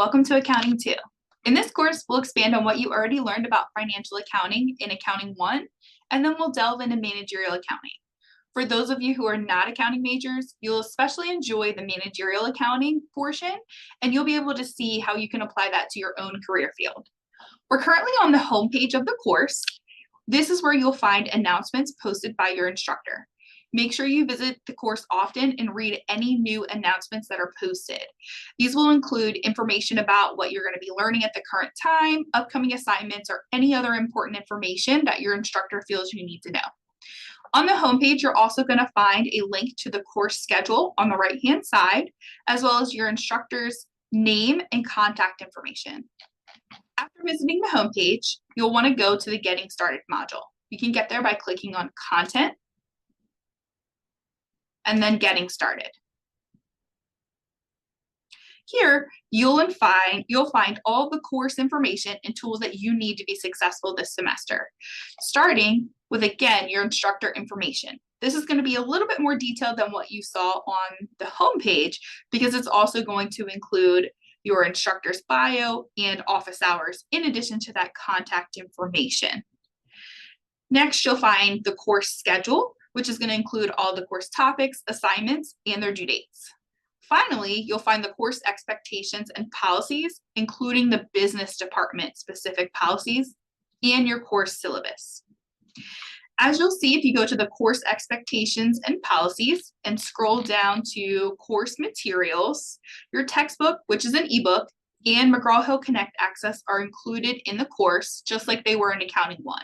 welcome to Accounting 2. In this course, we'll expand on what you already learned about financial accounting in Accounting 1, and then we'll delve into managerial accounting. For those of you who are not accounting majors, you'll especially enjoy the managerial accounting portion, and you'll be able to see how you can apply that to your own career field. We're currently on the homepage of the course. This is where you'll find announcements posted by your instructor. Make sure you visit the course often and read any new announcements that are posted. These will include information about what you're going to be learning at the current time, upcoming assignments, or any other important information that your instructor feels you need to know. On the homepage, you're also going to find a link to the course schedule on the right-hand side, as well as your instructor's name and contact information. After visiting the homepage, you'll want to go to the Getting Started module. You can get there by clicking on Content, and then Getting Started. Here, you'll find all the course information and tools that you need to be successful this semester, starting with, again, your instructor information. This is going to be a little bit more detailed than what you saw on the homepage because it's also going to include your instructor's bio and office hours in addition to that contact information. Next, you'll find the course schedule, which is going to include all the course topics, assignments, and their due dates. Finally, you'll find the course expectations and policies, including the business department specific policies and your course syllabus. As you'll see, if you go to the course expectations and policies and scroll down to course materials, your textbook, which is an ebook, and McGraw-Hill Connect access are included in the course, just like they were in Accounting 1.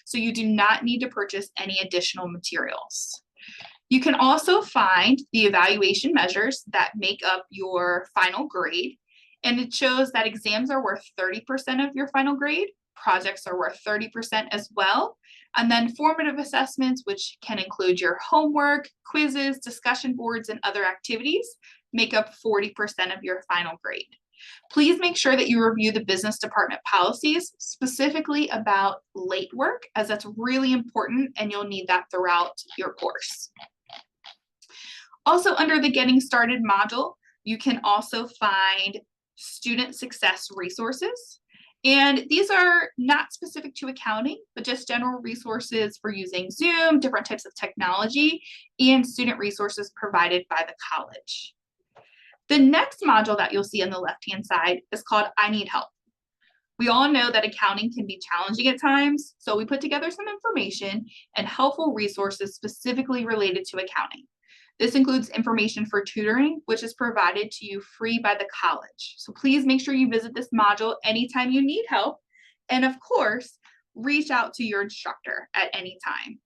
So you do not need to purchase any additional materials. You can also find the evaluation measures that make up your final grade, and it shows that exams are worth 30% of your final grade, projects are worth 30% as well, and then formative assessments, which can include your homework, quizzes, discussion boards, and other activities, make up 40% of your final grade. Please make sure that you review the business department policies, specifically about late work, as that's really important and you'll need that throughout your course. Also, under the Getting Started module, you can also find student success resources. And these are not specific to accounting, but just general resources for using Zoom, different types of technology, and student resources provided by the college. The next module that you'll see on the left-hand side is called I Need Help. We all know that accounting can be challenging at times, so we put together some information and helpful resources specifically related to accounting. This includes information for tutoring, which is provided to you free by the college. So please make sure you visit this module anytime you need help, and of course, reach out to your instructor at any time.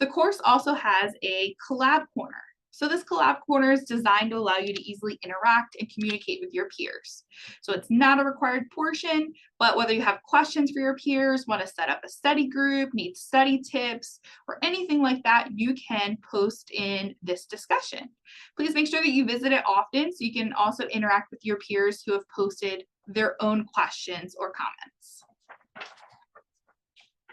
The course also has a collab corner. So this collab corner is designed to allow you to easily interact and communicate with your peers. So it's not a required portion, but whether you have questions for your peers, want to set up a study group, need study tips, or anything like that, you can post in this discussion. Please make sure that you visit it often so you can also interact with your peers who have posted their own questions or comments.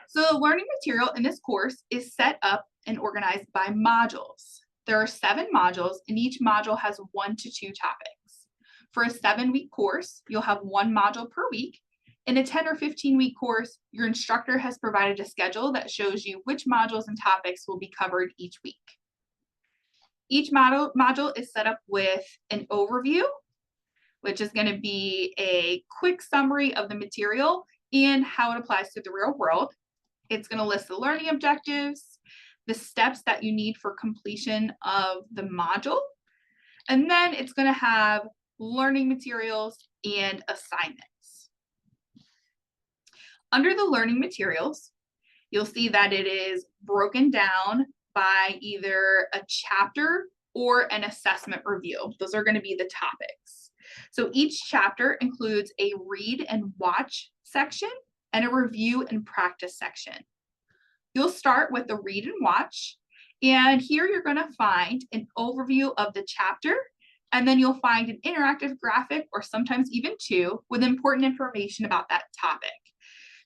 So the learning material in this course is set up and organized by modules. There are 7 modules, and each module has 1 to 2 topics. For a 7-week course, you'll have 1 module per week. In a 10 or 15-week course, your instructor has provided a schedule that shows you which modules and topics will be covered each week. Each module is set up with an overview, which is going to be a quick summary of the material and how it applies to the real world. It's going to list the learning objectives, the steps that you need for completion of the module, and then it's going to have learning materials and assignments. Under the learning materials, you'll see that it is broken down by either a chapter or an assessment review. Those are going to be the topics. So each chapter includes a read and watch section and a review and practice section. You'll start with the read and watch, and here you're going to find an overview of the chapter, and then you'll find an interactive graphic, or sometimes even 2, with important information about that topic.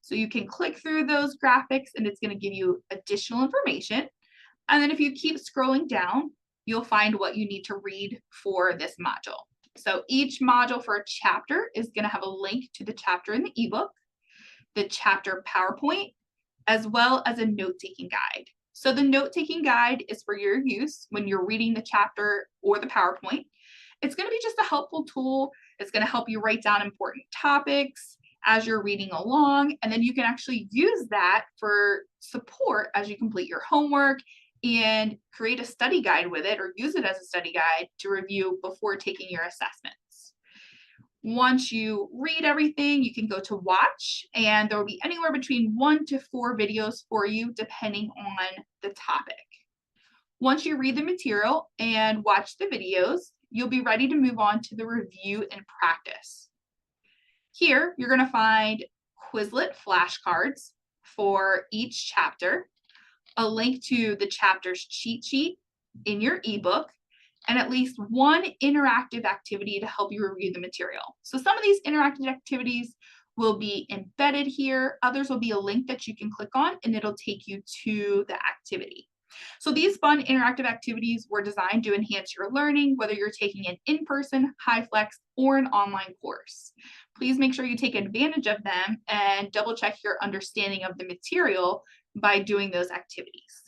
So you can click through those graphics, and it's going to give you additional information. And then if you keep scrolling down, you'll find what you need to read for this module. So each module for a chapter is going to have a link to the chapter in the ebook, the chapter PowerPoint, as well as a note-taking guide. So the note-taking guide is for your use when you're reading the chapter or the PowerPoint. It's going to be just a helpful tool. It's going to help you write down important topics as you're reading along, and then you can actually use that for support as you complete your homework and create a study guide with it, or use it as a study guide to review before taking your assessments. Once you read everything, you can go to watch, and there will be anywhere between 1 to 4 videos for you depending on the topic. Once you read the material and watch the videos, you'll be ready to move on to the review and practice. Here, you're going to find Quizlet flashcards for each chapter, a link to the chapter's cheat sheet in your ebook, and at least one interactive activity to help you review the material. So some of these interactive activities will be embedded here. Others will be a link that you can click on, and it'll take you to the activity. So these fun interactive activities were designed to enhance your learning, whether you're taking an in-person, HighFlex, or an online course. Please make sure you take advantage of them and double check your understanding of the material by doing those activities.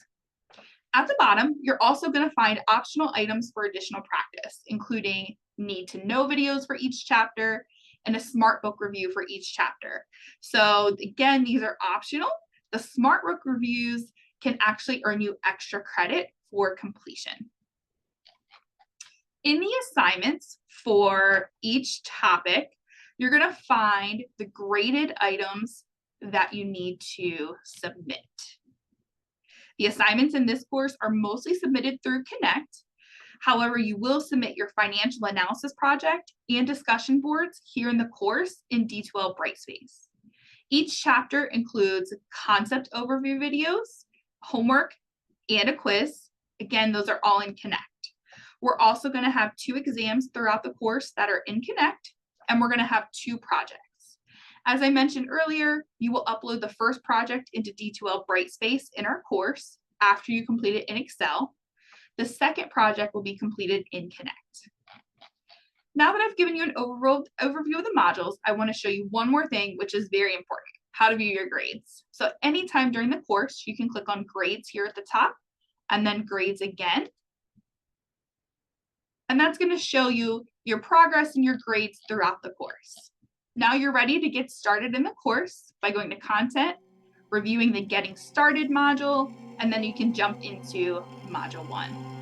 At the bottom, you're also going to find optional items for additional practice, including need to know videos for each chapter and a smart book review for each chapter. So again, these are optional. The smart book reviews can actually earn you extra credit for completion. In the assignments for each topic, you're going to find the graded items that you need to submit. The assignments in this course are mostly submitted through Connect. However, you will submit your financial analysis project and discussion boards here in the course in D12 Brightspace. Each chapter includes concept overview videos, homework, and a quiz. Again, those are all in Connect. We're also going to have 2 exams throughout the course that are in Connect, and we're going to have 2 projects. As I mentioned earlier, you will upload the first project into D12 Brightspace in our course after you complete it in Excel. The second project will be completed in Connect. Now that I've given you an overview of the modules, I want to show you one more thing, which is very important: how to view your grades. So anytime during the course, you can click on grades here at the top and then grades again. And that's going to show you your progress and your grades throughout the course. Now you're ready to get started in the course by going to content, reviewing the Getting Started module, and then you can jump into module 1.